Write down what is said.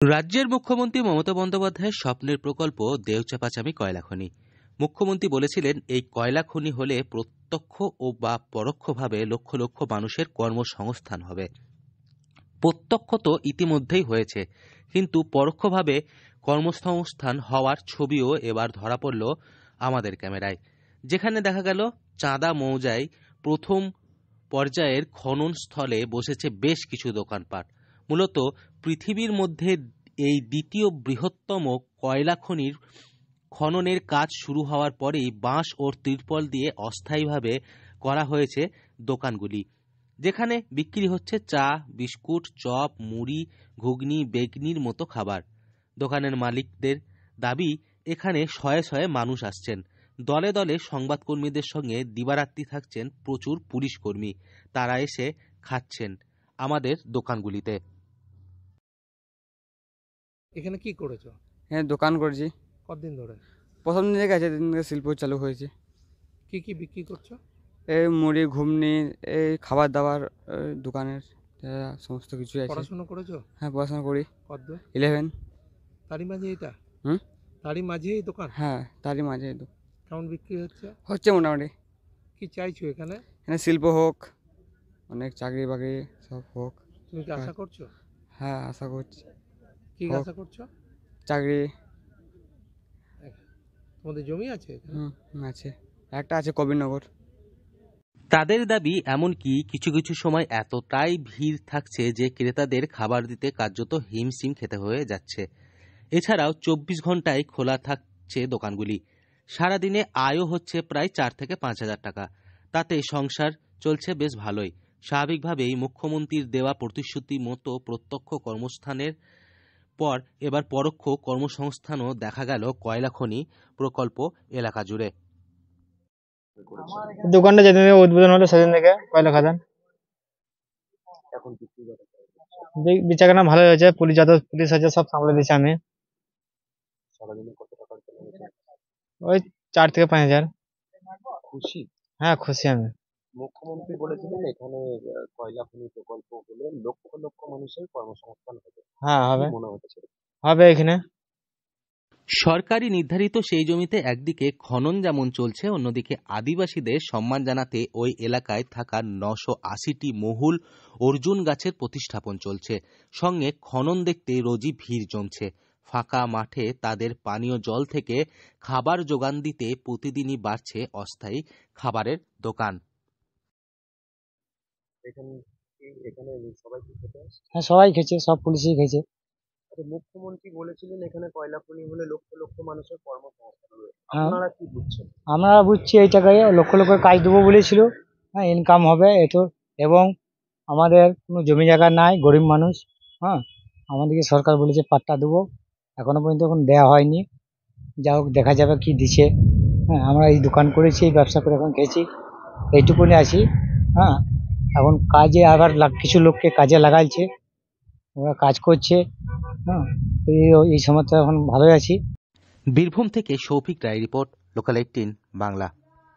রাজ্যের মুখ্যমন্ত্রী মমতা বন্দ্যোপাধ্যায়ের স্বপ্নের প্রকল্প দেউচা-পাচামি কয়লা খনি। মুখ্যমন্ত্রী বলেছিলেন, এই কয়লা খনি হলে প্রত্যক্ষ ও বা পরোক্ষভাবে লক্ষ লক্ষ মানুষের কর্মসংস্থান হবে। প্রত্যক্ষ তো ইতিমধ্যেই হয়েছে, কিন্তু পরোক্ষভাবে কর্মসংস্থান হওয়ার ছবিও এবার ধরা পড়ল আমাদের ক্যামেরায়। যেখানে দেখা গেল চাঁদা মৌজায় প্রথম পর্যায়ের খনন স্থলে বসেছে বেশ কিছু দোকানপাট। মূলত পৃথিবীর মধ্যে এই দ্বিতীয় বৃহত্তম কয়লা খনির খননের কাজ শুরু হওয়ার পরেই বাঁশ ও ত্রিপল দিয়ে অস্থায়ীভাবে করা হয়েছে দোকানগুলি, যেখানে বিক্রি হচ্ছে চা, বিস্কুট, চপ, মুড়ি, ঘুগনি, বেগনির মতো খাবার। দোকানের মালিকদের দাবি, এখানে শয়ে শয়ে মানুষ আসছেন। দলে দলে সংবাদকর্মীদের সঙ্গে দিবারাত্রি থাকছেন প্রচুর পুলিশ কর্মী। তারা এসে খাচ্ছেন আমাদের দোকানগুলিতে। এখানে কি করেছো? হ্যাঁ, দোকান করেছি। কতদিন ধরে? প্রথম দিন থেকে আছে, যেদিন থেকে শিল্প চালু হয়েছে। কি কি বিক্রি করছো? এই মুড়ি, ঘুগনি, এই খাবার দাবার দোকানের সমস্ত কিছু আছে। পড়াশোনা করেছো? হ্যাঁ, পড়াশোনা করি। কত? 11। তারই মাঝে এটা? হুম। তারই মাঝে এই দোকান? হ্যাঁ, তারই মাঝে কেমন বিক্রি হচ্ছে? হচ্ছে মোটামুটি। কি চাইছো এখানে? এখানে শিল্প হোক, অনেক চাকরি বাকরি সব হোক। তুমি কি আশা করছো? হ্যাঁ, আশা করছি কি হোক। আশা করছো? চাকরি। তোমাদের জমি আছে এখানে? আছে, একটা আছে কবিরনগর। তাদের দাবি, এমনকি কিছু কিছু সময় এতটাই ভিড় থাকছে যে ক্রেতাদের খাবার দিতে কার্যত হিমশিম খেতে হয়ে যাচ্ছে। এছাড়াও 24 ঘন্টায় খোলা থাকছে দোকানগুলি। সারাদিনে আয়ও হচ্ছে প্রায় 4 থেকে 5,000 টাকা। তাতে সংসার চলছে বেশ ভালোই। স্বাভাবিকভাবেই মুখ্যমন্ত্রীর দেওয়া প্রতিশ্রুতি মতো প্রত্যক্ষ কর্মস্থানের পর এবার পরোক্ষ কর্মসংস্থানও দেখা গেল কয়লা খনি প্রকল্প এলাকা জুড়ে। দোকানটা যেদিন থেকে উদ্বোধন হলো সেদিন থেকে কয়লা খাদান বেচাকেনা ভালো হয়েছে। পুলিশ আছে, সব সামলে দিয়েছি আমি। ওই 4 থেকে 5,000। খুশি? হ্যাঁ, খুশি আমি। মুখ্যমন্ত্রী বলেছিলেন এখানে কয়লা খনি প্রকল্প হলে লক্ষ লক্ষ মানুষের কর্মসংস্থান হবে। হ্যাঁ, কি হবে মনে হচ্ছে? হবে এখানে। সরকারি নির্ধারিত সেই জমিতে একদিকে খনন যেমন চলছে, অন্যদিকে আদিবাসীদের সম্মান জানাতে ওই এলাকায় থাকা 980টি মহুল অর্জুন গাছের প্রতিস্থাপন চলছে। সঙ্গে খনন দেখতে রোজই ভিড় জমছে। ফাঁকা মাঠে তাদের পানীয় জল থেকে খাবার যোগান দিতে প্রতিদিনই বাড়ছে অস্থায়ী খাবারের দোকান। এখানে এখানে সবাই কি খেতে আসছে? হ্যাঁ, সবাই খেয়েছে, সব পুলিশই খেয়েছে। মুখ্যমন্ত্রী বলেছিলেন এখানে কয়লা খনি হলে লক্ষ লক্ষ মানুষের কর্মসংস্থান হবে। হ্যাঁ, আপনারা কি বুঝছেন? আমরা বুঝছি এই টাকায় লক্ষ লক্ষ কাজ দেবো বলেছিল। হ্যাঁ, ইনকাম হবে এতো। এবং আমাদের কোনো জমি জায়গা নাই, গরিব মানুষ। হ্যাঁ, আমাদেরকে সরকার বলেছে পাট্টা দেবো, এখনো পর্যন্ত এখন দেওয়া হয়নি। যা হোক, দেখা যাবে কি দিছে। হ্যাঁ, আমরা এই দোকান করেছি, এই ব্যবসা করে এখন খেয়েছি, এইটুকুনি আছি। হ্যাঁ, এখন কাজে আবার কিছু লোককে কাজে লাগাইছে, ওরা কাজ করছে। হ্যাঁ, এই সময় তো এখন ভালোই আছি। বীরভূম থেকে শৌফিক রায় রিপোর্ট, লোকাল 18 বাংলা।